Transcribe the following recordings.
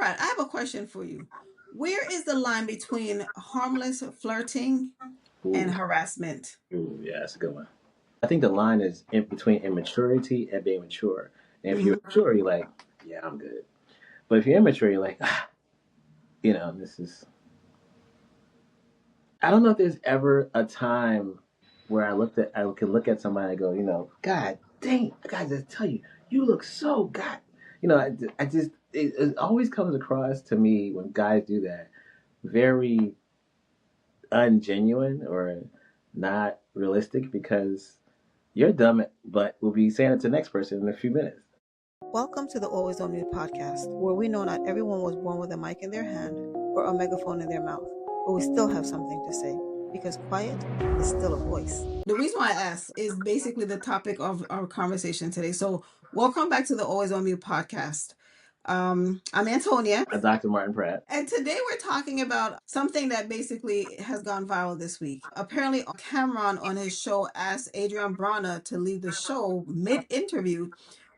Pratt, I have a question for you. Where is the line between harmless flirting and Ooh, harassment? ooh, yeah, that's a good one. I think the line is in between immaturity and being mature. And if you're Hmm. mature, you're like, yeah, I'm good. But if you're immature, you're like, this is. I don't know if there's ever a time where I could look at somebody and go, God dang, I gotta just tell you, you look so God. I just, it always comes across to me when guys do that very ungenuine or not realistic because you're dumb, but we'll be saying it to the next person in a few minutes. Welcome to the Always On Mute podcast, where we know not everyone was born with a mic in their hand or a megaphone in their mouth, but we still have something to say because quiet is still a voice. The reason why I ask is basically the topic of our conversation today. So, welcome back to the Always On Mute podcast. I'm Antonia. Dr. Martin Pratt. And today we're talking about something that basically has gone viral this week. Apparently, Cameron on his show asked Adrien Broner to leave the show mid-interview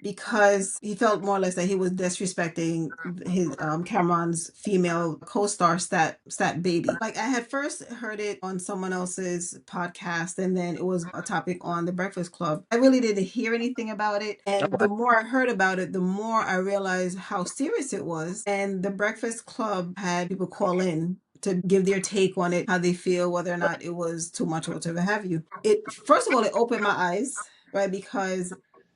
because he felt more or less that he was disrespecting his Cameron's female co-star Stat Baby. Like I had first heard it on someone else's podcast, and then it was a topic on the Breakfast Club. I really didn't hear anything about it, and the more I heard about it, the more I realized how serious it was. And the Breakfast Club had people call in to give their take on it, how they feel, whether or not it was too much or whatever have you. It first of all, it opened my eyes, right? Because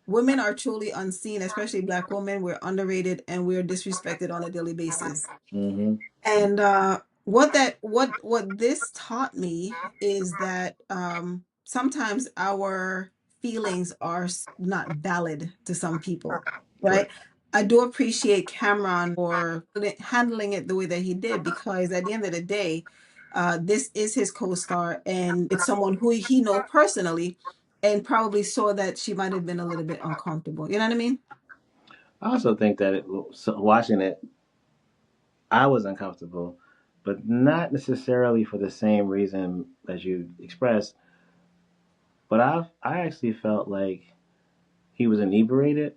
women are truly unseen, especially Black women. We're underrated and we're disrespected on a daily basis. Mm-hmm. And what this taught me is that sometimes our feelings are not valid to some people, right? Correct. I do appreciate Cameron for handling it the way that he did because at the end of the day, this is his co-star and it's someone who he knows personally and probably saw that she might have been a little bit uncomfortable. You know what I mean? I also think that watching it, I was uncomfortable, but not necessarily for the same reason as you expressed. But I actually felt like he was inebriated,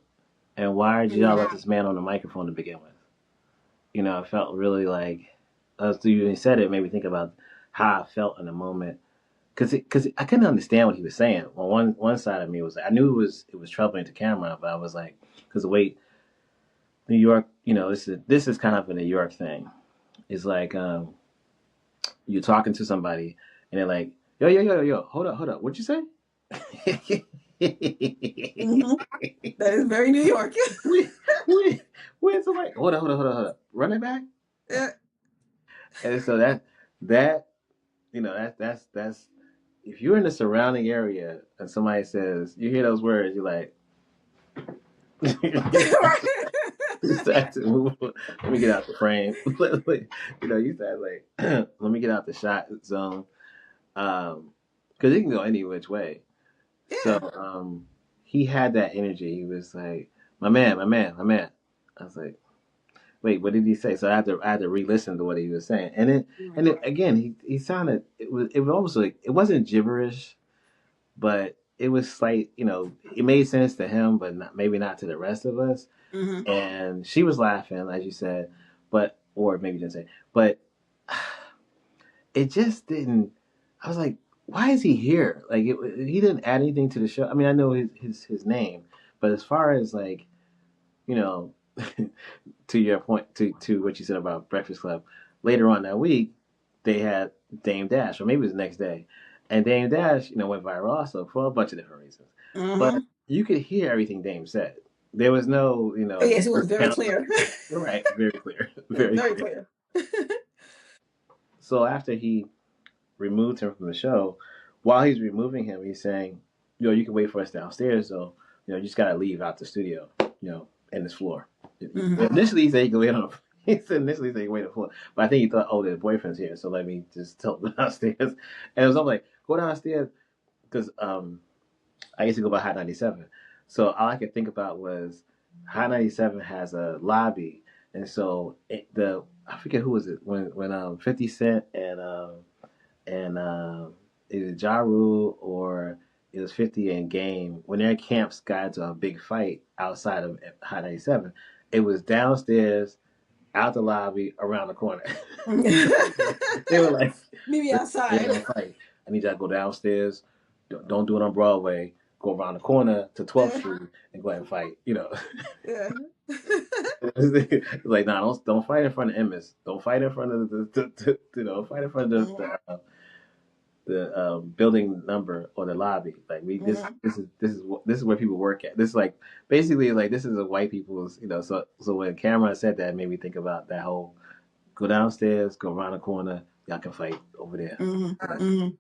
and why did y'all let this man on the microphone to begin with? I felt really like, as you said it, made me think about how I felt in the moment. Because I couldn't understand what he was saying. Well, one side of me was like, I knew it was troubling to camera, but I was like, because the way New York, this is kind of a New York thing. It's like you're talking to somebody and they're like, yo, hold up, what'd you say? Hmm. That is very New York. we, we, where's somebody? Hold up, run it back. Yeah. And so that that's if you're in the surrounding area and somebody says you hear those words, you're like, start to move. Let me get out the frame. You start like, let me get out the shot zone, because it can go any which way. So Yeah. he had that energy. He was like, my man, my man, my man. I was like, wait, what did he say? So I had to re-listen to what he was saying, and again, he sounded, it was almost like it wasn't gibberish, but it was slight. It made sense to him, but maybe not to the rest of us. Hmm. And she was laughing, as you said, or maybe you didn't say, but it just didn't. I was like, why is he here? Like, he didn't add anything to the show. I mean, I know his name, but as far as like, you know, to your point, to what you said about Breakfast Club, later on that week, they had Dame Dash, or maybe it was the next day, and Dame Dash, went viral also for a bunch of different reasons. But Hmm. you could hear everything Dame said. There was no, Yes, it was very clear. right, very clear, very Very clear. clear. So after he removed him from the show, while he's removing him, he's saying, you can wait for us downstairs, so you just gotta leave out the studio, in this floor. Hmm. Initially, he said he could wait on. He said initially he wait on the floor, but I think he thought, oh, their boyfriend's here, so let me just tell him downstairs. And it was like, go downstairs, because I used to go by Hot 97, so all I could think about was Hot 97 has a lobby, and so I forget who was it when 50 Cent and either Ja Rule or it was 50 and Game, when their camps got into a big fight outside of High 97, it was downstairs out the lobby, around the corner. They were like, Meet me "We're outside. gonna fight. I need y'all to go downstairs. Don't do it on Broadway. Go around the corner to 12th Street and go ahead and fight." Yeah. It's like, nah, don't fight in front of Emmis. Don't fight in front of fight in front of Mhm. the building number or the lobby. Like Mhm. this is where people work at. This is like basically like this is a white people's. So when Cameron said that, it made me think about that whole go downstairs, go around the corner, y'all can fight over there. Mhm. Mhm.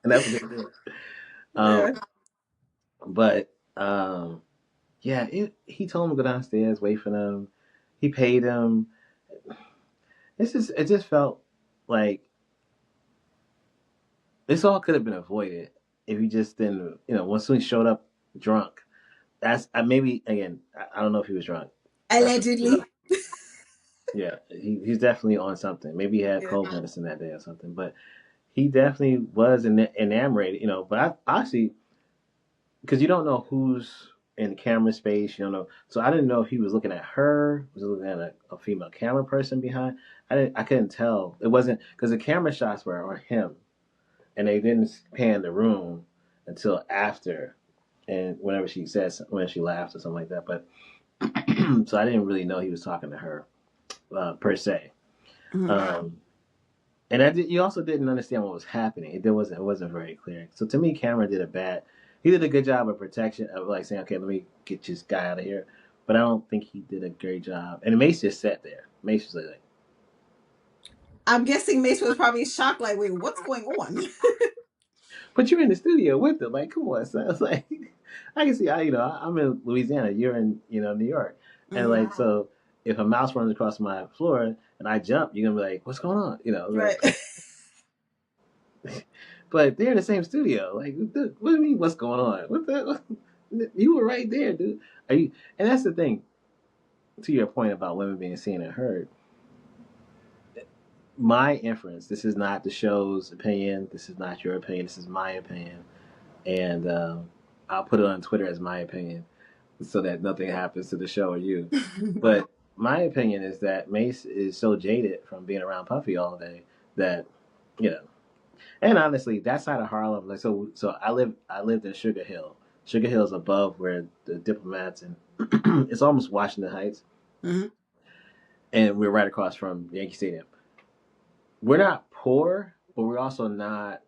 And that's what they did. Um, Yeah. but yeah, he told him to go downstairs, wait for them. He paid him. It just felt like this all could have been avoided if he just didn't, once he showed up drunk. That's maybe again. I don't know if he was drunk. That's Allegedly. yeah. He's definitely on something. Maybe he had Yeah. cold medicine that day or something. But he definitely was enamored. But I actually because you don't know who's in the camera space. You don't know. So I didn't know if he was looking at her, was he looking at a female camera person behind. I couldn't tell. It wasn't because the camera shots were on him, and they didn't pan the room until after, and whenever she says when she laughs or something like that. But so I didn't really know he was talking to her per se. Mhm. Um, and you also didn't understand what was happening. It wasn't very clear. So to me, Cameron did a bad. He did a good job of protection of like saying, okay, let me get this guy out of here. But I don't think he did a great job. And Mace just sat there. Mace was like, I'm guessing Mace was probably shocked, like, wait, what's going on? "But you're in the studio with them. Like, come on." So I was like, I can see. I'm in Louisiana. You're in, New York, and Mhm. like, so if a mouse runs across my floor and I jump, you're gonna be like, "What's going on?" Right. But they're in the same studio. Like, what do you mean? What's going on? What the? You were right there, dude. Are you? And that's the thing. To your point about women being seen and heard, my inference. This is not the show's opinion. This is not your opinion. This is my opinion, and I'll put it on Twitter as my opinion, so that nothing happens to the show or you. But my opinion is that Mace is so jaded from being around Puffy all day that you know And honestly, that side of Harlem, like so I lived in Sugar Hill. Sugar Hill is above where the diplomats and it's almost Washington Heights, Mhm. and we're right across from Yankee Stadium. We're not poor, but we're also not.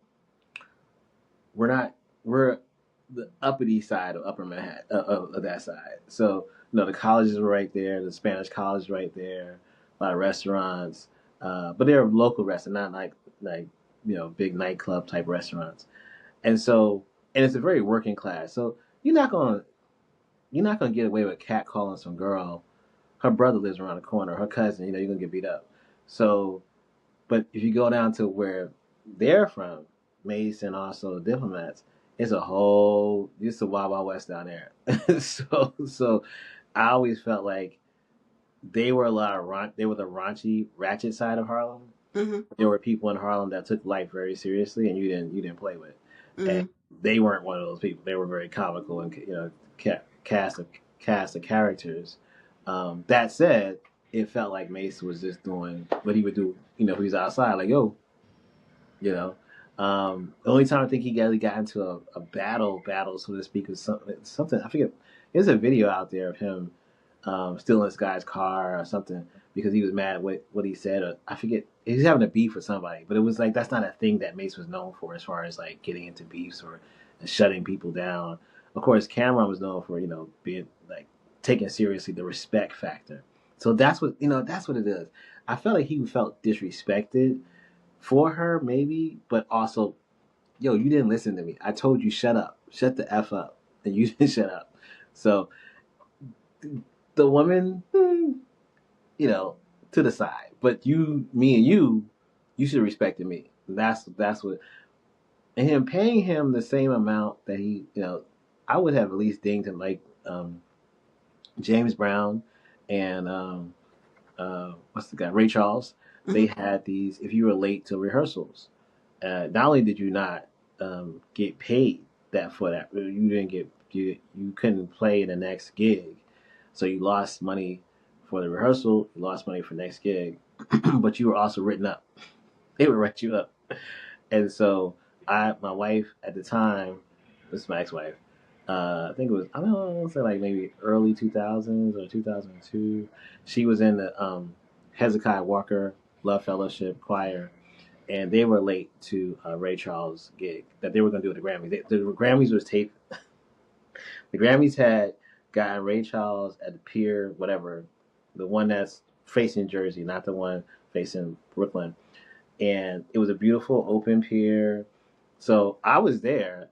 We're not. We're the uppity side of Upper Manhattan of that side. So the colleges are right there. The Spanish college is right there. A lot of restaurants, but they're local restaurants, not like big nightclub type restaurants. And it's a very working class. So you're not gonna you're not gonna get away with catcalling some girl. Her brother lives around the corner. Her cousin, you're gonna get beat up. So, but if you go down to where they're from, Mace and also the diplomats, it's a wild wild west down there. So I always felt like they were the raunchy ratchet side of Harlem. Mhm. There were people in Harlem that took life very seriously, and you didn't play with. And Mhm. they weren't one of those people. They were very comical and cast of characters. That said, it felt like Mace was just doing what he would do. If he was outside, like yo, you know. The only time I think he really got into a battle, so to speak, was something I forget. There's a video out there of him stealing this guy's car or something because he was mad at what he said. Or I forget. He's having a beef with somebody, but it was like that's not a thing that Mace was known for as far as like getting into beefs or shutting people down. Of course, Cameron was known for being like taking seriously the respect factor. So that's what it is. I felt like he felt disrespected for her, maybe, but also, yo, you didn't listen to me. I told you shut up, shut the f up, and you didn't shut up. So the woman, you know, to the side. But me and you should have respected me. That's what. And him paying him the same amount that I would have at least dinged him like James Brown and what's the guy Ray Charles. They Mhm. had these. If you were late to rehearsals, not only did you not get paid that for that, you didn't get you couldn't play the next gig, so you lost money for the rehearsal, you lost money for next gig, but you were also written up. They would write you up. And so my wife at the time, this is my ex-wife. I think it was, I don't know, say like maybe early 2000s or 2002. She was in the Hezekiah Walker Love Fellowship choir, and they were late to Ray Charles' gig that they were going to do at the Grammys. The Grammys was taped. The Grammys had gotten Ray Charles at the Pier, whatever, the one that's facing Jersey, not the one facing Brooklyn. And it was a beautiful open pier. So I was there,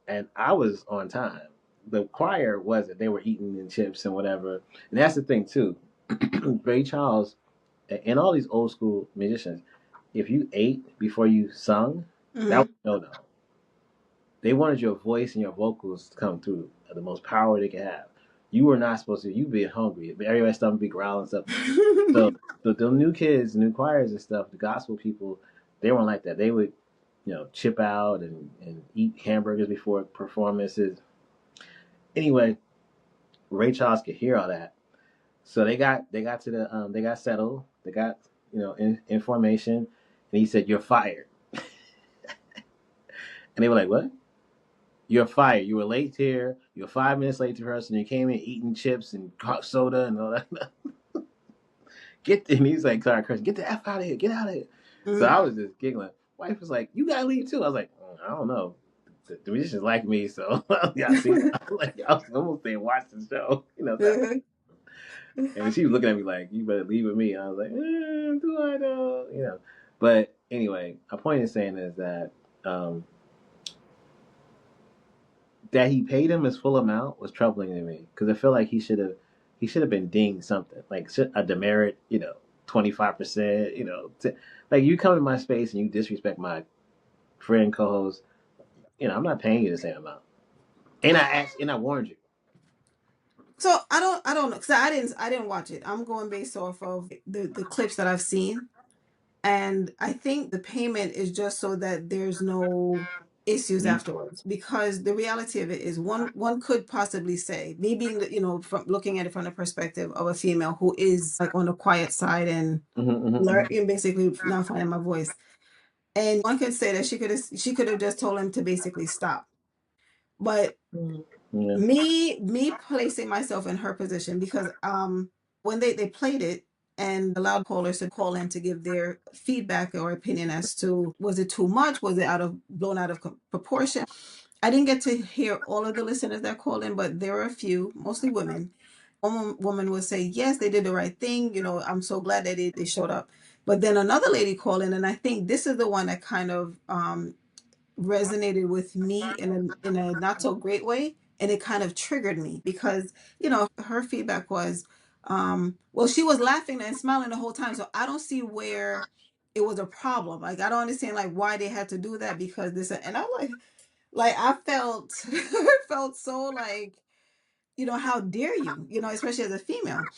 and I was on time. The choir wasn't. They were eating and chips and whatever. And that's the thing too. Ray Charles and all these old school musicians, if you ate before you sung, that was no no. They wanted your voice and your vocals to come through at the most power they could have. You were not supposed to. You be hungry. Everybody's stomach be growling and stuff. So the new kids, new choirs and stuff, the gospel people, they weren't like that. They would, chip out and eat hamburgers before performances. Anyway, Ray Charles could hear all that, so they got to the they got settled. They got information, and he said, "You're fired." And they were like, "What? You're fired. You were late here. You were 5 minutes late to rehearsal. And you came in eating chips and soda and all that." And he's like, "Sorry, Chris, get the f out of here. Get out of here." So I was just giggling. Wife was like, "You gotta leave too." I was like, "I don't know. The musicians like me, so yeah." See, I was almost saying, "Watch the show," that. And she was looking at me like, "You better leave with me." And I was like, "Do I know?" But anyway, a point in saying is that um, that he paid him his full amount was troubling to me because I feel like he should have been dinged something like a demerit, 25%, like you come to my space and you disrespect my friend co-host, I'm not paying you the same amount, and I warned you. So I don't know because I didn't watch it. I'm going based off of the clips that I've seen, and I think the payment is just so that there's no issues Mm-hmm. afterwards. Because the reality of it is, one could possibly say, me being from looking at it from the perspective of a female who is like on the quiet side and Mm-hmm. basically not finding my voice, and one could say that she could have just told him to basically stop, but Mm-hmm. Yeah. me placing myself in her position because when they played it and allowed callers to call in to give their feedback or opinion as to was it too much, was it blown out of proportion. I didn't get to hear all of the listeners that called in, but there were a few, mostly women. One woman would say yes, they did the right thing, I'm so glad that they showed up. But then another lady called in, and I think this is the one that kind of resonated with me in a not so great way, and it kind of triggered me because her feedback was well, she was laughing and smiling the whole time, so I don't see where it was a problem. Like, I don't understand like why they had to do that because this, and I'm like I felt felt so like, how dare you, especially as a female.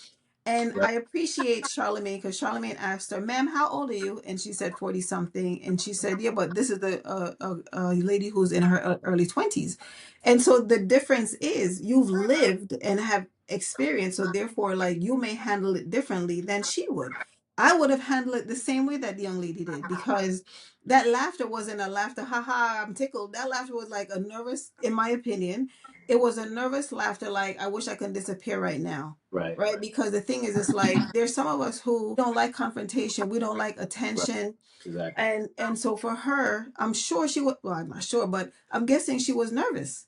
And Right. I appreciate Charlemagne because Charlemagne asked her, "Ma'am, how old are you?" And she said 40 something. And she said, "Yeah, but this is a lady who's in her early 20s." And so the difference is you've lived and have experience. So therefore, like, you may handle it differently than she would. I would have handled it the same way that the young lady did because that laughter wasn't a laughter, haha, I'm tickled. That laughter was like a nervous, in my opinion, it was a nervous laughter, like, I wish I could disappear right now. Right. Right? Because the thing is, it's like there's some of us who don't like confrontation, we don't like Right. attention, Exactly. and so for her, I'm sure she was. Well, I'm not sure, but I'm guessing she was nervous.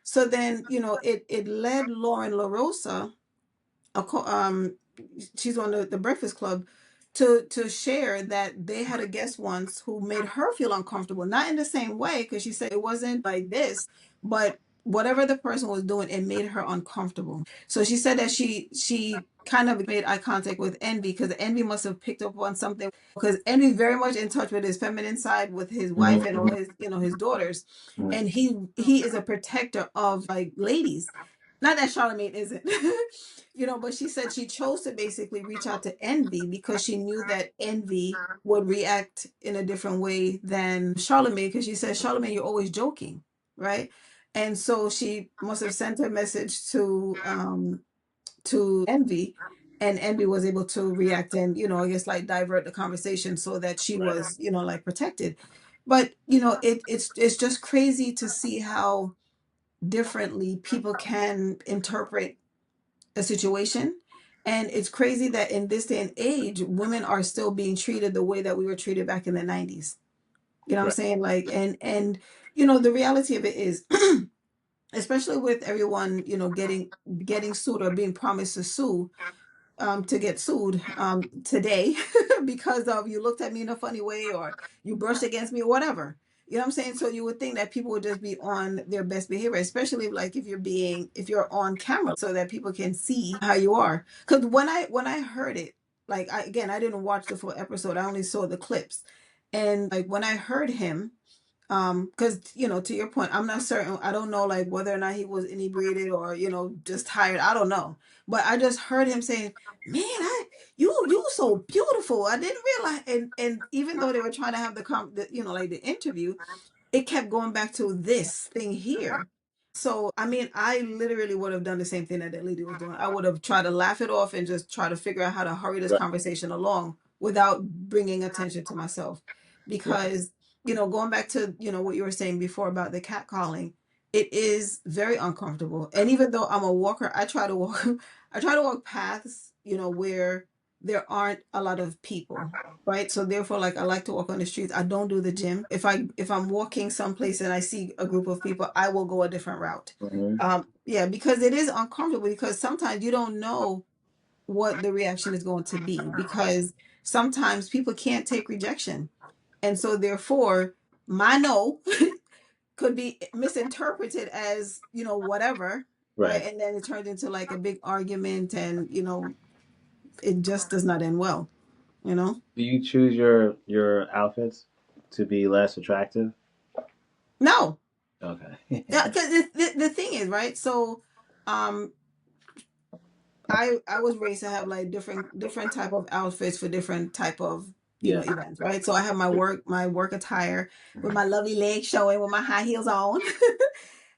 So then it led Lauren LaRosa, she's on the Breakfast Club, to share that they had a guest once who made her feel uncomfortable, not in the same way, because she said it wasn't like this, but whatever the person was doing, it made her uncomfortable. So she said that she kind of made eye contact with Envy because Envy must have picked up on something, because Envy's very much in touch with his feminine side with his wife and all Mm-hmm. his daughters, Mm-hmm. and he is a protector of like ladies. Not that Charlemagne isn't, but she said she chose to basically reach out to Envy because she knew that Envy would react in a different way than Charlemagne, because she said, Charlemagne, you're always joking, right? And so she must have sent a message to Envy, and Envy was able to react and, I guess like divert the conversation so that she Right. was, like protected. But, it's just crazy to see how differently people can interpret a situation. And it's crazy that in this day and age, women are still being treated the way that we were treated back in the 90s. You know what I'm Right. saying? Like, and the reality of it is, especially with everyone, getting sued or being promised to sue, to get sued today because of you looked at me in a funny way or you brushed against me or whatever. You know what I'm saying? So you would think that people would just be on their best behavior, especially like if you're on camera so that people can see how you are. Because when I heard it, like I didn't watch the full episode. I only saw the clips. And like when I heard him, because to your point, I'm not certain, I don't know like whether or not he was inebriated or just tired, I don't know, but I just heard him saying, man, you so beautiful, I didn't realize. And even though they were trying to have like the interview, it kept going back to this thing here. So, I mean, I literally would have done the same thing that lady was doing. I would have tried to laugh it off and just try to figure out how to hurry this Right. conversation along without bringing attention to myself. Right. Because, going back to, what you were saying before about the catcalling, it is very uncomfortable. And even though I'm a walker, I try to walk, I try to walk paths, where there aren't a lot of people, right? So therefore, like I like to walk on the streets. I don't do the gym. If I'm walking someplace and I see a group of people, I will go a different route. Mm-hmm. Yeah, because it is uncomfortable because sometimes you don't know what the reaction is going to be because sometimes people can't take rejection. And so therefore, my no could be misinterpreted as, whatever, right? Right. And then it turns into like a big argument and, it just does not end well, you know? Do you choose your outfits to be less attractive? No, Okay. because the thing is, right? So, um, I was raised to have like different type of outfits for different type of Yeah. events, right? So I have my work attire with my lovely legs showing with my high heels on.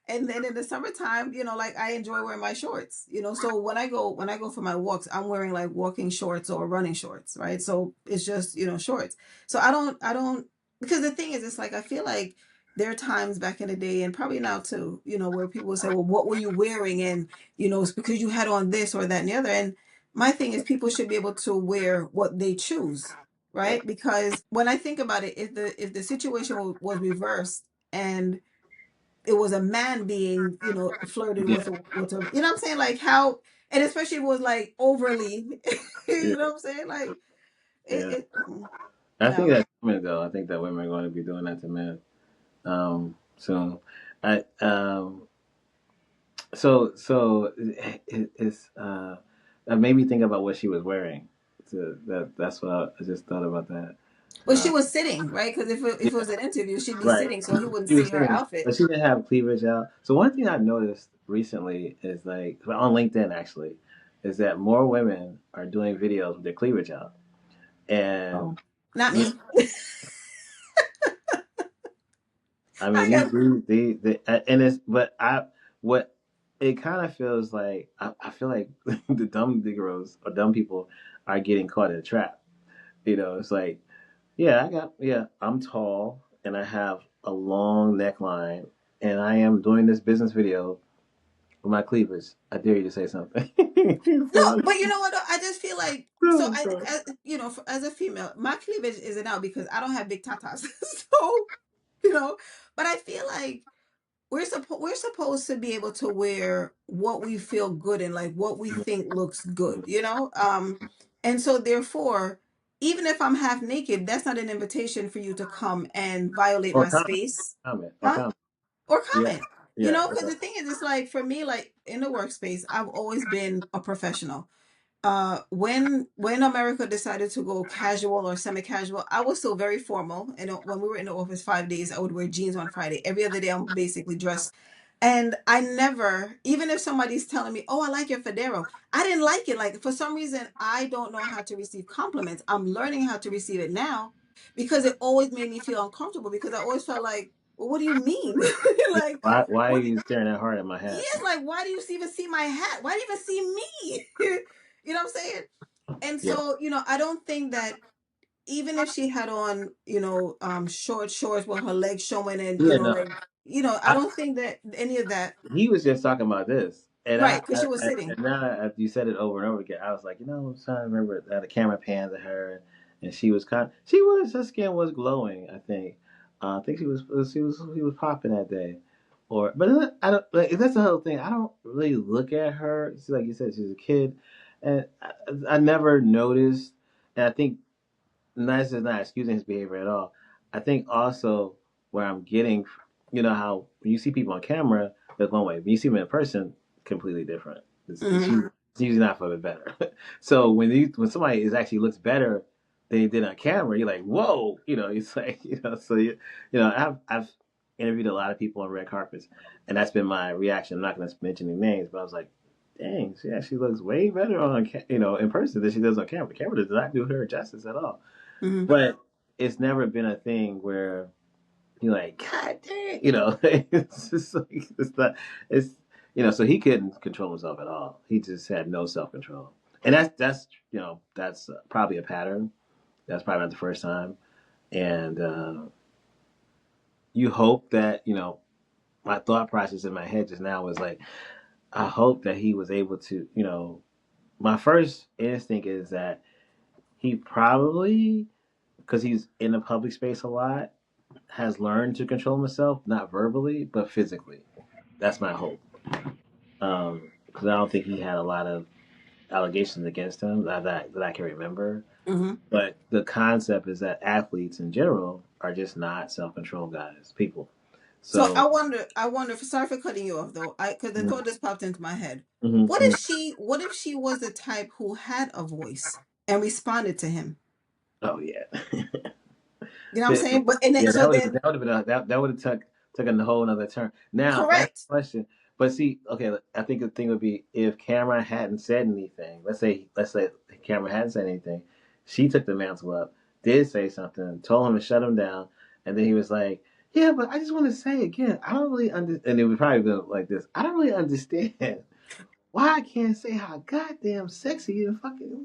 And then in the summertime, like I enjoy wearing my shorts, so when I go for my walks, I'm wearing like walking shorts or running shorts, right? So it's just, shorts. So I don't because the thing is, it's like I feel like there are times back in the day and probably now too, where people will say, well, what were you wearing? And it's because you had on this or that and the other. And my thing is people should be able to wear what they choose, right? Because when I think about it, if the situation was reversed and it was a man being, flirted Yeah. with a, you know what I'm saying? Like how, and especially if it was like overly, Yeah. you know what I'm saying? Like Yeah. I think no. that's coming though. I think that women are going to be doing that to men soon. I it's it made me think about what she was wearing. So that's what I just thought about that. But she Uh, was sitting, right? Because if it was an interview, she'd be right. sitting, so he wouldn't She was see her sitting, outfit. but she didn't have cleavage out. So one thing I've noticed recently is like on LinkedIn actually, is that more women are doing videos with their cleavage out, and Oh, not you me. I I mean, got and it's, but what it kind of feels like, I feel like the dumb Negroes or dumb people are getting caught in a trap. It's like, yeah, I'm tall and I have a long neckline and I am doing this business video with my cleavage. I dare you to say something. no, So, but you know what? Though? I just feel like so I'm I, sorry. as a female, my cleavage isn't out because I don't have big tatas. So you know, but I feel like we're supposed to be able to wear what we feel good in, like what we think looks good, and so therefore, even if I'm half naked, that's not an invitation for you to come and violate Or my comment, space, or huh? comment. Or Yeah, comment. yeah, Because the thing is, it's like for me, like in the workspace, I've always been a professional. When America decided to go casual or semi-casual, I was still very formal. And when we were in the office 5 days, I would wear jeans on Friday. Every other day, I'm basically dressed. And I never, even if somebody's telling me, "Oh, I like your fedora," I didn't like it. Like for some reason, I don't know how to receive compliments. I'm learning how to receive it now because it always made me feel uncomfortable because I always felt like, "Well, what do you mean? yeah. Like, Why are what? you staring that hard at my hat? Yes, like why do you even see my hat? Why do you even see me?" You know what I'm saying? And Yeah. so, I don't think that even if she had on, short shorts with her legs showing and, Yeah. No. I don't think that any of that, He was just talking about this, and right, because she was and sitting. now as you said it over and over again, I was like, I'm trying to remember that the camera panned to her, and her skin was glowing. I think she was popping that day, but I don't like that's the whole thing. I don't really look at her. It's like you said, she's a kid, and I never noticed, and I think nice is not excusing his behavior at all. I think also where I'm getting, how when you see people on camera, they're one way. When you see them in person, completely different. Hmm. It's usually not for the better. So when somebody looks better than he did on camera, you're like, whoa, it's like, so I've interviewed a lot of people on red carpets, and that's been my reaction. I'm not going to mention any names, but I was like, dang, she actually looks way better in person than she does on camera. The camera does not do her justice at all. Hmm. But it's never been a thing where you're like, God damn, it's just like it's so he couldn't control himself at all. He just had no self control, and that's probably a pattern. That's probably not the first time, and you hope that my thought process in my head just now was like, I hope that he was able to, my first instinct is that he probably because he's in the public space a lot has learned to control himself, not verbally, but physically. That's my hope. Because I don't think he had a lot of allegations against him that I can remember. Hmm. But the concept is that athletes in general are just not self control guys, people. So So, I wonder, sorry for cutting you off though. Because the mm-hmm, thought just popped into my head. mm-hmm. What if she was the type who had a voice and responded to him? Oh yeah. You know what I'm saying? But and then, Yeah, so then, that would have been that would have took a whole another turn. Now that's correct. the question. But see, okay, I think the thing would be if Cameron hadn't said anything. Let's say Cameron hadn't said anything. She took the mantle up, did say something, told him to shut him down, and then he was like, "Yeah, but I just want to say again, I don't really understand." And it would probably go like this: "I don't really understand why I can't say how goddamn sexy and fucking."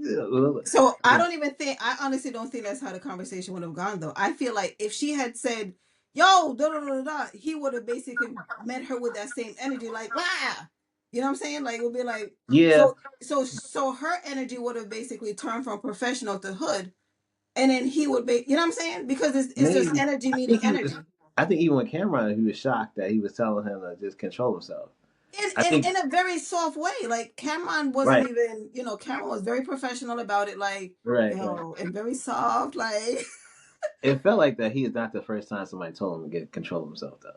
So I honestly don't think that's how the conversation would have gone though. I feel like if she had said, yo, da da da da, he would have basically met her with that same energy, like, wow. You know what I'm saying? Like it would be like, Yeah, so her energy would have basically turned from professional to hood. And then he would be, you know what I'm saying? Because it's just maybe. energy I meeting think he was. energy. I think even with Cameron, he was shocked that he was telling him to just control himself. I think In a very soft way. Like Cameron wasn't right, even, Cameron was very professional about it, like, right. and very soft, like It felt like that. He is not the first time somebody told him to get control of himself, though.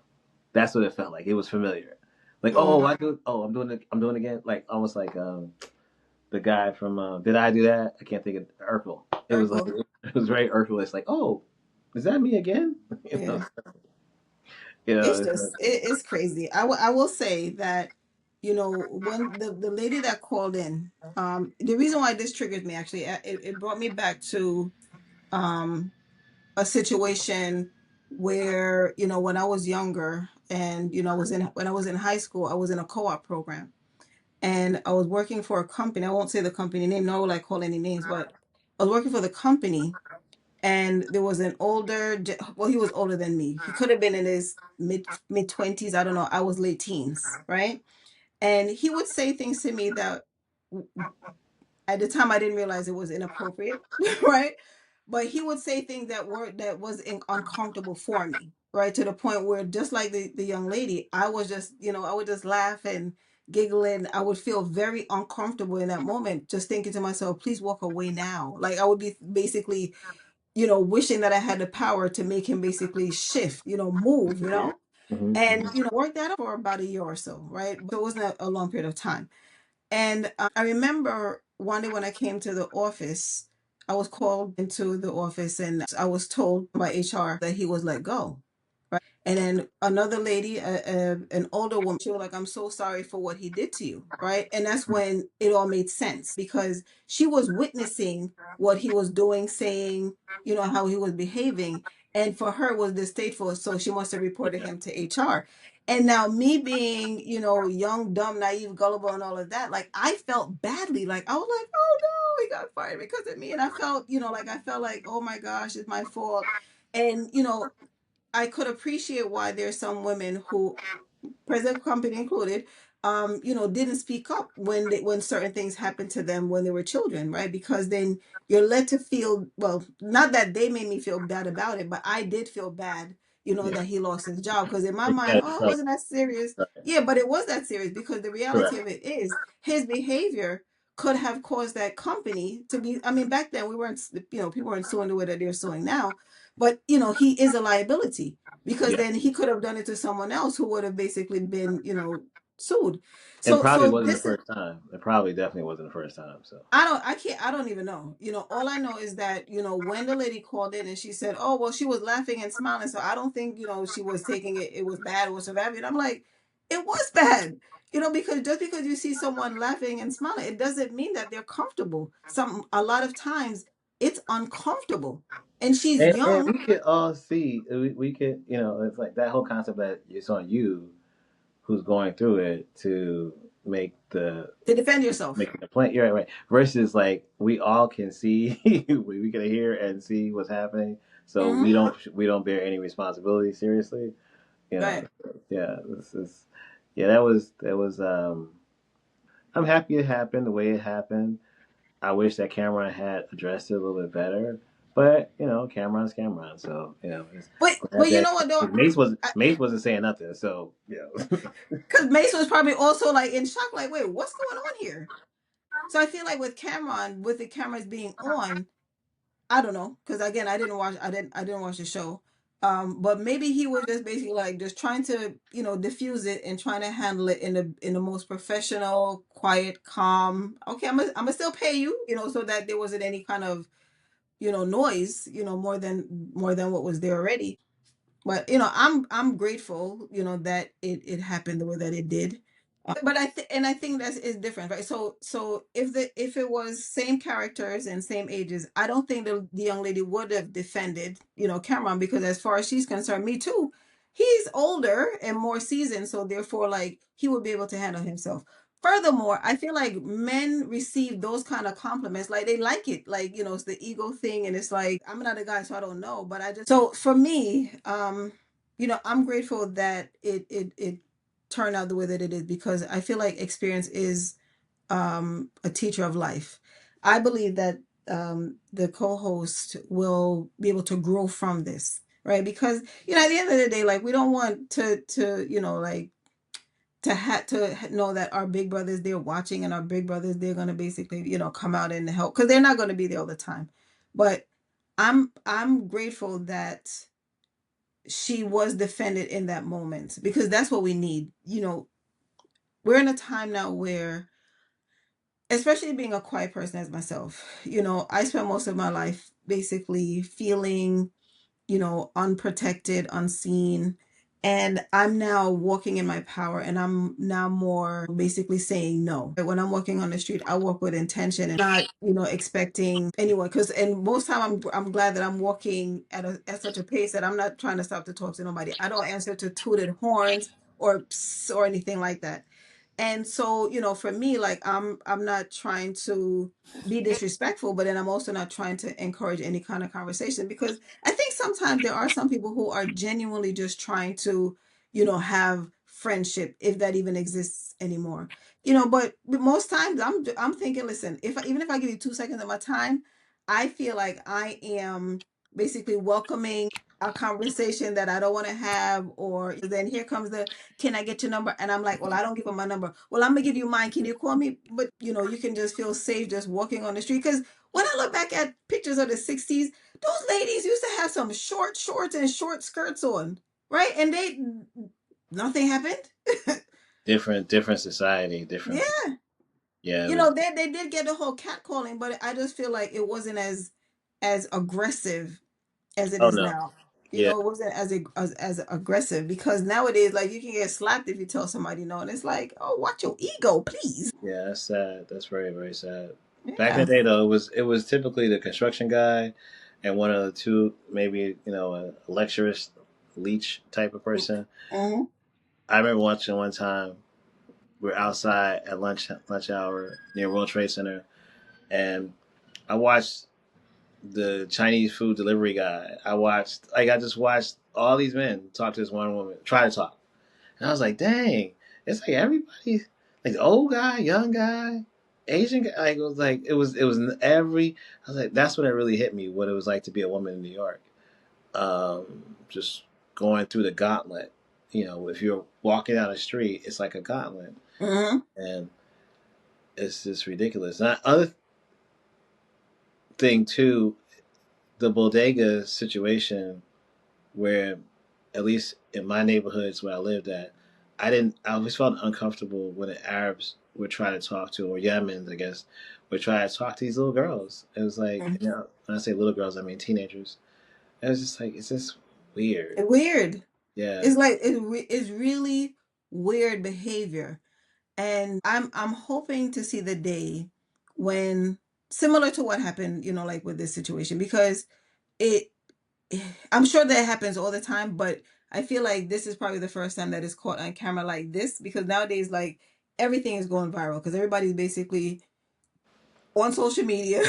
That's what it felt like. It was familiar. Like, oh, mm, I do. Oh, I'm doing it. I'm doing it again. Like almost like the guy from Did I Do That? I can't think of Urkel. It was like Urkel. it was very Urkel. It's like, oh, is that me again? you know, Yeah. It's it's just it's crazy. I will say that, when the lady that called in, the reason why this triggered me actually, it brought me back to um a situation where, when I was younger and, when I was in high school, I was in a co-op program and I was working for a company. I won't say the company name, no, like call any names, but I was working for the company and there was an well, he was older than me. He could have been in his mid 20s. I don't know. I was late teens, right? And he would say things to me that at the time I didn't realize it was inappropriate, right? But he would say things that was uncomfortable for me, right? To the point where just like the young lady, I was just, I would just laugh and giggle and I would feel very uncomfortable in that moment, just thinking to myself, please walk away now. Like I would be basically, wishing that I had the power to make him basically shift, move, mm-hmm. and, work that for about a year or so, right? So it wasn't a long period of time. And I remember one day when I came to the office, I was called into the office and I was told by HR that he was let go. Right. And then another lady, an older woman, she was like, I'm so sorry for what he did to you. Right. And that's when it all made sense because she was witnessing what he was doing, saying, how he was behaving. And for her it was distasteful. So she must have reported him to HR. And now me being, young, dumb, naive, gullible, and all of that, like I felt badly. Like I was like, oh no, he got fired because of me. And I felt, like I felt like, oh my gosh, it's my fault. And, I could appreciate why there's some women who, present company included, didn't speak up when certain things happened to them when they were children, right? Because then you're led to feel, well, not that they made me feel bad about it, but I did feel bad, Yeah. that he lost his job. Because in my But you mind, gotta oh, it trust. wasn't that serious. Right. Yeah, but it was that serious because the reality Correct. of it is his behavior could have caused that company to be. I mean, back then we weren't, people weren't suing the way that they're suing now, but he is a liability because Yeah. then he could have done it to someone else who would have basically been, sued. And So probably so wasn't the this is, first time. It probably definitely wasn't the first time. So. I don't even know. All I know is that, when the lady called in and she said, oh, well, she was laughing and smiling. So I don't think, she was taking it was bad or whatever. And I'm like, it was bad. Because just because you see someone laughing and smiling, it doesn't mean that they're comfortable. A lot of times it's uncomfortable. And she's And young we could all see, we could, it's like that whole concept that it's on you who's going through it to make the to defend yourself. making the plan. You're right, right. Versus like we all can see, we can hear and see what's happening, so Hmm. we don't bear any responsibility seriously. You know, Right. yeah. This is, yeah. That was. I'm happy it happened the way it happened. I wish that Cameron had addressed it a little bit better. But Cameron's Cameron, so it's But glad you that know what though? Mace wasn't saying nothing. So Because Mace was probably also like in shock, like, wait, what's going on here? So I feel like with Cameron, with the cameras being on, I don't know, because again, I didn't watch the show. But maybe he was just basically like just trying to, diffuse it and trying to handle it in the most professional, quiet, calm. Okay, I'm gonna still pay you, so that there wasn't any kind of, noise, more than what was there already. But I'm grateful, that it happened the way that it did. But I think that is different, right? So if it was same characters and same ages, I don't think the young lady would have defended, Cameron, because as far as she's concerned, me too. He's older and more seasoned, so therefore, like, he would be able to handle himself. Furthermore, I feel like men receive those kind of compliments, like they like it, like, it's the ego thing, and it's like I'm not a guy, so I don't know, but I just so for me, I'm grateful that it turned out the way that it is because I feel like experience is a teacher of life. I believe that the co-host will be able to grow from this, right? Because at the end of the day, like we don't want to like to know that our big brothers they're watching and our big brothers they're going to basically come out and help because they're not going to be there all the time. But I'm grateful that she was defended in that moment because that's what we need. We're in a time now where, especially being a quiet person as myself, I spent most of my life basically feeling, unprotected, unseen. And I'm now walking in my power and I'm now more basically saying no. When I'm walking on the street, I walk with intention and not, expecting anyone. And most time I'm glad that I'm walking at such a pace that I'm not trying to stop to talk to nobody. I don't answer to tooted horns or psst or anything like that. And so, for me, like I'm not trying to be disrespectful, but then I'm also not trying to encourage any kind of conversation because I think sometimes there are some people who are genuinely just trying to, have friendship if that even exists anymore. But most times I'm thinking, listen, even if I give you 2 seconds of my time, I feel like I am basically welcoming a conversation that I don't want to have, or then here comes the can I get your number? And I'm like, well, I don't give them my number. Well, I'm gonna give you mine. Can you call me? But you can just feel safe just walking on the street. Because when I look back at pictures of the 60s, those ladies used to have some short shorts and short skirts on, right? And nothing happened. different society, different. Yeah. Yeah, it was. They did get the whole catcalling, but I just feel like it wasn't as aggressive as it Oh is no. now. Yeah, It wasn't as aggressive because nowadays, like you can get slapped if you tell somebody no, and it's like, oh, watch your ego, please. yeah. That's sad. That's very very sad. Back in the Yeah. day, though, it was typically the construction guy, and one of the two, maybe a lecturist, leech type of person. Hmm. I remember watching one time. We're outside at lunch hour near World Trade Center, and I watched the Chinese food delivery guy. I just watched all these men talk to this one woman, try to talk, and I was like, dang, it's like everybody, like the old guy, young guy, Asian guy. Like it was every. I was like, that's when it really hit me what it was like to be a woman in New York. Just going through the gauntlet. You know, if you're walking down the street, it's like a gauntlet, Mm-hmm. and it's just ridiculous. And other thing too, the bodega situation, where at least in my neighborhoods where I lived at, I always felt uncomfortable when the Arabs would try to talk to, or Yemens, I guess, would try to talk to these little girls. It was like, Mm-hmm. when I say little girls, I mean teenagers. It was just like, it's just weird. Weird. Yeah. It's like it's really weird behavior. And I'm hoping to see the day when, similar to what happened, like with this situation, because it I'm sure that happens all the time, but I feel like this is probably the first time that it's caught on camera like this, because nowadays, like, everything is going viral because everybody's basically on social media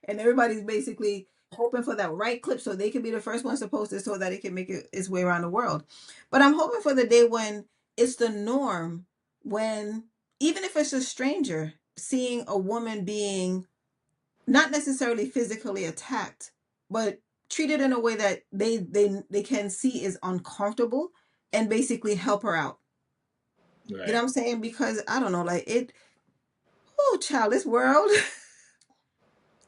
and everybody's basically hoping for that right clip so they can be the first ones to post it so that it can make its way around the world. But I'm hoping for the day when it's the norm, when, even if it's a stranger, seeing a woman being not necessarily physically attacked, but treated in a way that they can see is uncomfortable, and basically help her out. You know Right. what I'm saying? Because I don't know, like, oh child, this world,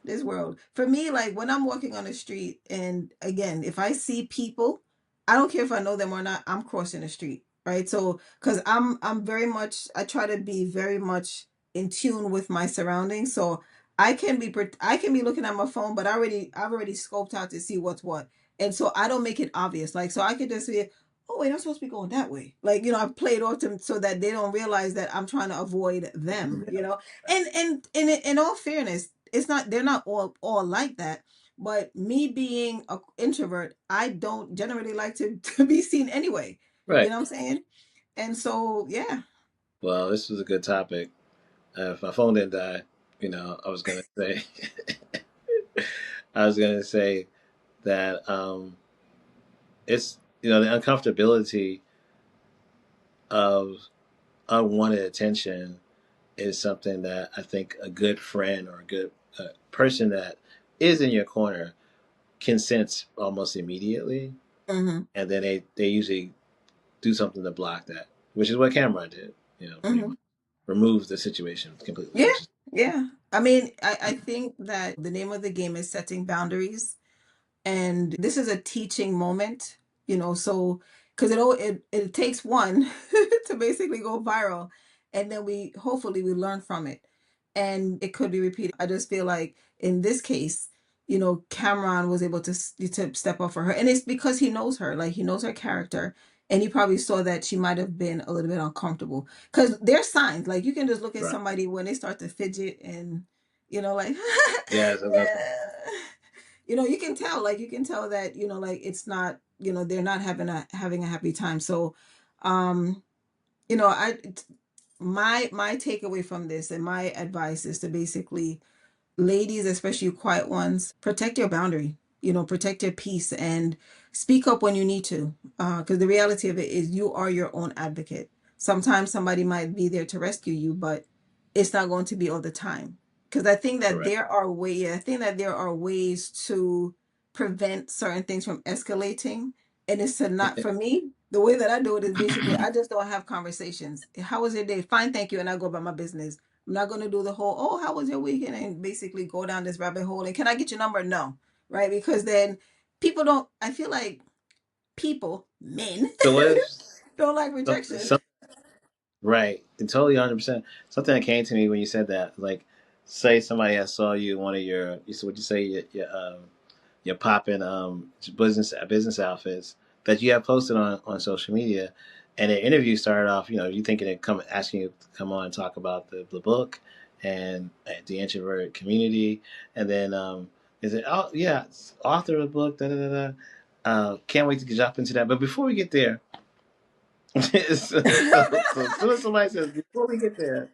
this world. For me, like, when I'm walking on the street, and again, if I see people, I don't care if I know them or not, I'm crossing the street, right? So, because I'm very much, I try to be very much in tune with my surroundings. So I can be looking at my phone, but I've already scoped out to see what's what, and so I don't make it obvious. Like, so I could just say, oh wait, I'm supposed to be going that way. Like, I've played off to so that they don't realize that I'm trying to avoid them. Yeah. And in all fairness, it's not they're not all like that. But me being an introvert, I don't generally like to be seen anyway. You Right. know what I'm saying? And so, yeah. Well, this was a good topic. If my phone didn't die, I was gonna say, I was gonna say that it's the uncomfortability of unwanted attention is something that I think a good friend or a good person that is in your corner can sense almost immediately, Hmm. and then they usually do something to block that, which is what Cameron did. Pretty Hmm. much remove the situation completely, Yeah, which is yeah. I mean, I think that the name of the game is setting boundaries. And this is a teaching moment, so, because it takes one to basically go viral, and then we hopefully we learn from it, and it could be repeated. I just feel like in this case, Cameron was able to step up for her, and it's because he knows her, like, he knows her character, and he probably saw that she might have been a little bit uncomfortable, because there's signs, like, you can just look at right. somebody when they start to fidget, and like Yeah, so that's you can tell, like, you can tell that, like, it's not, they're not having a happy time. So, um I my takeaway from this, and my advice is to basically, ladies, especially you quiet ones, protect your boundary, protect your peace, and speak up when you need to. Because the reality of it is, you are your own advocate. Sometimes somebody might be there to rescue you, but it's not going to be all the time. Because correct. I think that there are ways to prevent certain things from escalating. And it's to not, for me, the way that I do it is basically, I just don't have conversations. How was your day? Fine, thank you. And I go about my business. I'm not going to do the whole, oh, how was your weekend? And basically go down this rabbit hole. And can I get your number? No. Right. Because then I feel like men, So what if don't like something, rejection. something right? And totally 100%. Something that came to me when you said that, like, say somebody else saw you in one of you said what you say your popping business outfits that you have posted on social media, and the interview started off, you thinking of come asking you to come on and talk about the book and the introverted community, and then is it, oh yeah, author of the book, da da da da. Can't wait to jump into that. But before we get there, So as soon as somebody says before we get there,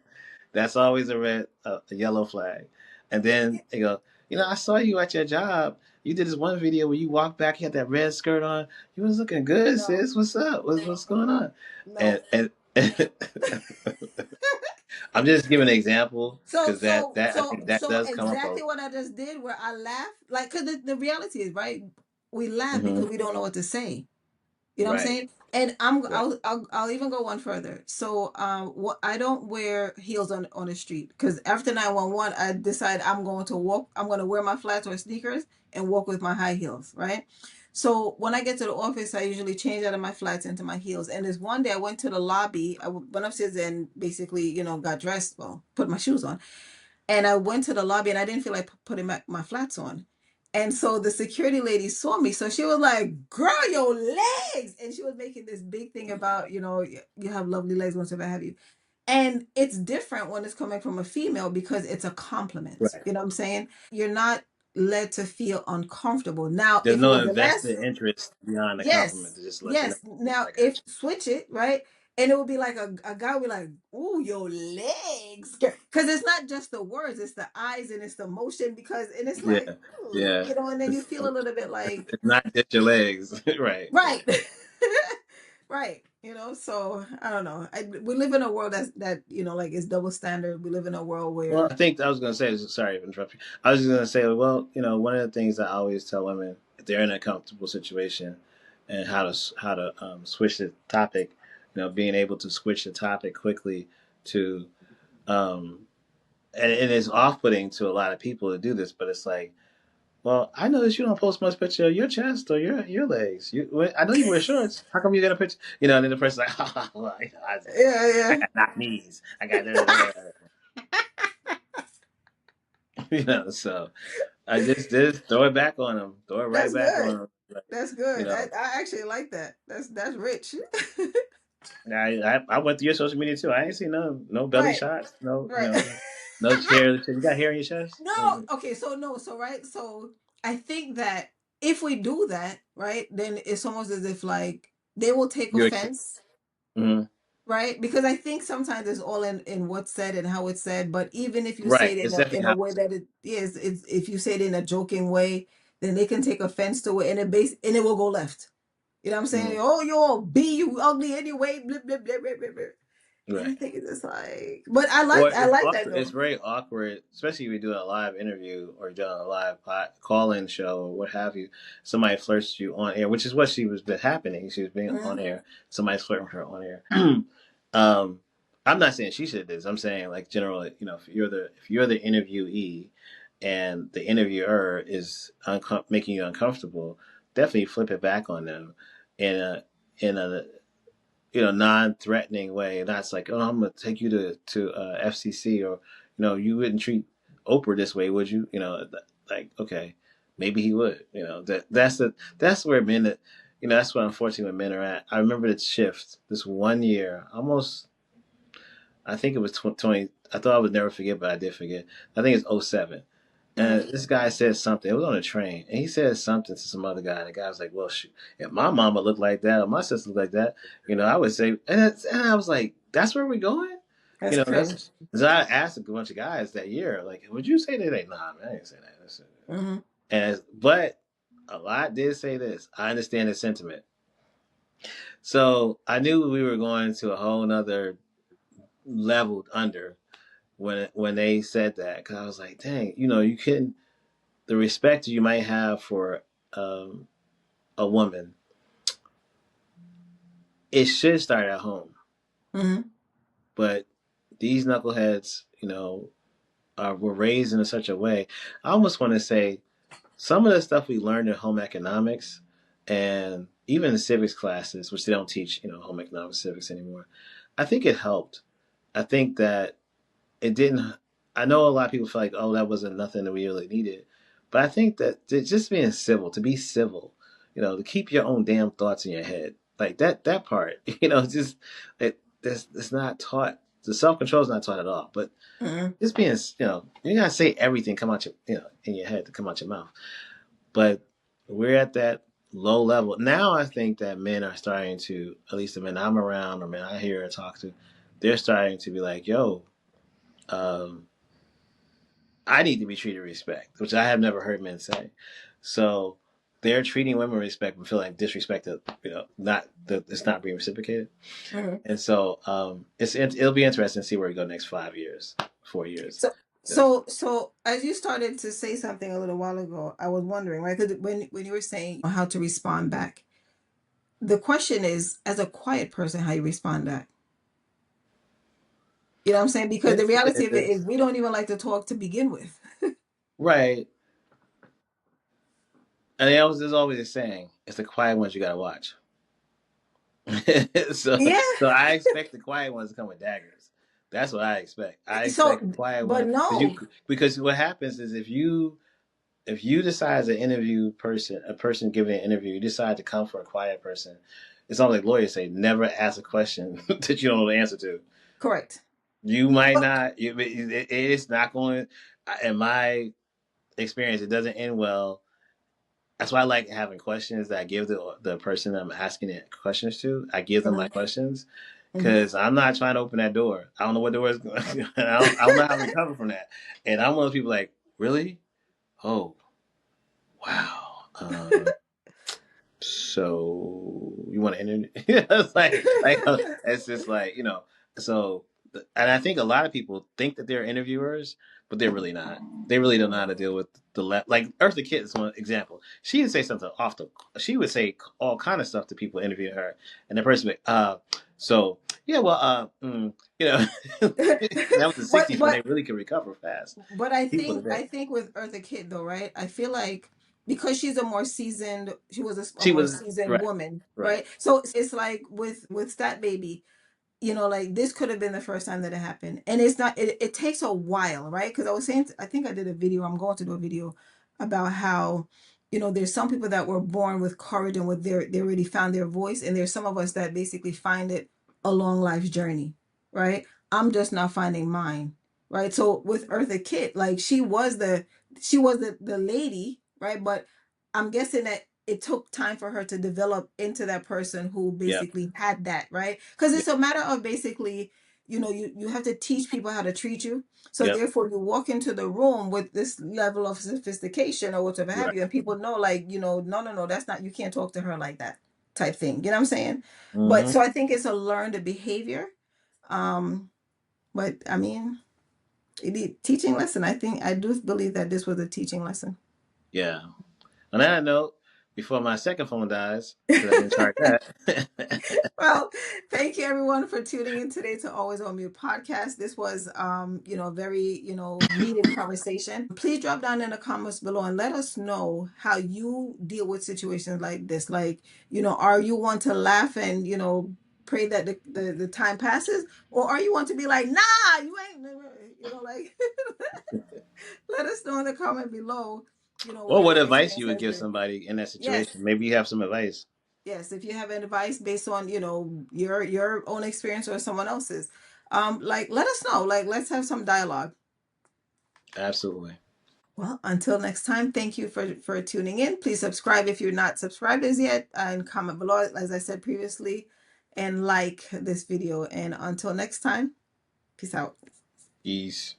that's always a yellow flag. And then they go, I saw you at your job. You did this one video where you walked back, you had that red skirt on. You was looking good, No, sis. What's up? What's going on? no. And I'm just giving an example So because so I so think that so does come up. exactly what I just did, where I laughed, like, because the reality is, right? We laugh Hmm. because we don't know what to say. You know what I'm Right, saying? And I'm right, I'll even go one further. So what, I don't wear heels on the street, because after 911 I decide I'm going to walk. I'm going to wear my flats or sneakers and walk with my high heels, right? So when I get to the office, I usually change out of my flats into my heels. And there's one day I went to the lobby. Went upstairs and basically, got dressed. Well, put my shoes on, and I went to the lobby and I didn't feel like putting my flats on. And so the security lady saw me. So she was like, girl, your legs. And she was making this big thing about, you have lovely legs, whatever have you. And it's different when it's coming from a female because it's a compliment. right. You know what I'm saying? You're not led to feel uncomfortable. Now, There's if it no was a man, invested interest beyond the compliment yes, to just let you know. yes. Now, I got if switch it, right? And it would be like a guy would be like, "Ooh, your legs," because it's not just the words, it's the eyes and it's the motion. Because and it's you. like, Yeah. and then you It's, feel a little bit like, it's not just your legs. Right, right, right. right. So I don't know. We live in a world that like is double standard. We live in a world Well, where, I think I was going to say, sorry to interrupt you. I was just going to say, well, one of the things I always tell women if they're in a comfortable situation and how to switch the topic, being able to switch the topic quickly to, um, and it's off-putting to a lot of people to do this, but it's like, well, I noticed you don't post much picture of your chest or your legs. I know you wear shorts. How come you got a picture? And then the person's like, well, I yeah, got knock knees. I got yeah. so I just throw it back on them. Throw it right That's back on good. them. Like, That's you good. know, I actually like that. That's rich. I went through your social media too. I ain't seen no belly Right. shots. No, Right. no hair. You got hair on your chest? No, okay, so no, so right, so I think that if we do that, right, then it's almost as if like they will take You're offense, mhm. right? Because I think sometimes it's all in what's said and how it's said. But even if you say Right. it It's in definitely a how. way that it is, it's if you say it in a joking way, then they can take offense to it, and it will go left. You know what I'm saying? Mhm. Oh, you all B, you ugly anyway, blah blah blah blah blah blah. And I Right. think it's just like, but I Or like I it's like that awkward. It's though. very awkward, especially if you're doing a live interview or doing a live call-in show or what have you. Somebody flirts you on air, which is what she was been happening. She was being on Mhm. air. Somebody's flirting with her on air. um, I'm not saying she should do this. I'm saying like generally, if you're the interviewee and the interviewer is making you uncomfortable, definitely flip it back on them in a non-threatening way. That's like, oh, I'm gonna take you to FCC, or you wouldn't treat Oprah this way, would you? Like, okay, maybe he would. That's where men, that's what unfortunately when men are at. I remember the shift this one year, almost. I think it was 20. I thought I would never forget, but I did forget. I think it's '07. And Mhm. this guy said something. It was on a train, and he said something to some other guy. And the guy was like, "Well, shoot, if my mama looked like that, or my sister looked like that, I would say." And I was like, "That's where we're going." That's crazy. That's. So I asked a bunch of guys that year, like, "Would you say that?" They, nah, man, I didn't say that. Hmm. But a lot did say this. I understand the sentiment, so I knew we were going to a whole nother level under when they said that, because I was like, "Dang, you couldn't." The respect you might have for um, a woman, it should start at home. Hmm. But these knuckleheads, were raised in such a way. I almost want to say some of the stuff we learned in home economics and even in civics classes, which they don't teach, home economics, civics anymore. I think it helped. I think that it didn't. I know a lot of people feel like, oh, that wasn't nothing that we really needed, but I think that just being civil, to be civil, to keep your own damn thoughts in your head, like that part, just it's not taught. The self control is not taught at all. But Hmm. just being, you gotta say everything come out your, in your head to come out your mouth. But we're at that. low level. Now I think that men are starting to, at least the men I'm around or men I hear and talk to, they're starting to be like, yo, um, I need to be treated with respect, which I have never heard men say. So they're treating women with respect, but feel like disrespected, not that it's not being reciprocated. Mhm. And so it'll be interesting to see where we go next 5 years, 4 years. So, Yes. so as you started to say something a little while ago, I was wondering, right? Because when you were saying how to respond back, the question is, as a quiet person, how you respond back. You know what I'm saying? Because the reality of it is, It's we don't even like to talk to begin with. right. And there's always a saying, it's the quiet ones you gotta watch. so Yeah. so I expect the quiet ones to come with daggers. That's what I expect. I expect the So, quiet but one no, because what happens is if you decide to interview a person giving an interview, you decide to come for a quiet person. It's almost like lawyers say, never ask a question that you don't know the answer to. correct. You might But not. It's not going. In my experience, it doesn't end well. That's why I like having questions that I give the person I'm asking it questions to. I give them my mhm, questions mhm. because I'm not trying to open that door. I don't know what door is. I don't know how to recover from that. And I'm one of those people like, really? Oh, wow. So you want to interview? It's it's just like So, and I think a lot of people think that they're interviewers, but they're really not. They really don't know how to deal with the left. Like Eartha Kitt is one example. She would say something off the. She would say all kind of stuff to people interviewing her, and the person would, so yeah, well, that was the but '60s when they but really could recover fast. but I People think today, with Eartha Kitt though, right? I feel like because she's a more seasoned, she was a she more was seasoned right, woman, right, right? So it's like with Stat Baby, like this could have been the first time that it happened, and it's not. It takes a while, right? Because I was saying, I think I did a video. I'm going to do a video about how there's some people that were born with courage and with they already found their voice, and there's some of us that basically find it along life's journey, right? I'm just not finding mine, right? So with Eartha Kitt, like she was the lady, right? But I'm guessing that it took time for her to develop into that person who yep, basically had that, right? Because yep, it's a matter of basically, you have to teach people how to treat you. So yep, therefore, you walk into the room with this level of sophistication or whatever have right. you, and people know, like, no, no, no, that's not. You can't talk to her like that, type thing. You know what I'm saying? But Mm-hmm. so I think it's a learned behavior. Um, but I mean, teaching lesson. I do believe that this was a teaching lesson. Yeah. On that note, before my second phone dies, because I didn't charge that. Well, thank you everyone for tuning in today to Always On Mute podcast. This was a very, needed conversation. Please drop down in the comments below and let us know how you deal with situations like this. Like, are you one to laugh and, pray that the time passes? Or are you one to be like, nah, you ain't, like, let us know in the comment below, Or what whatever advice you experience would has give been. somebody in that Yes. situation? Maybe you have some advice. Yes, if you have advice based on, your own experience or someone else's, like, let us know. Like, let's have some dialogue. Absolutely. Well, until next time, thank you for tuning in. Please subscribe if you're not subscribed as yet, and comment below, as I said previously, and like this video. And until next time, peace out. Ease.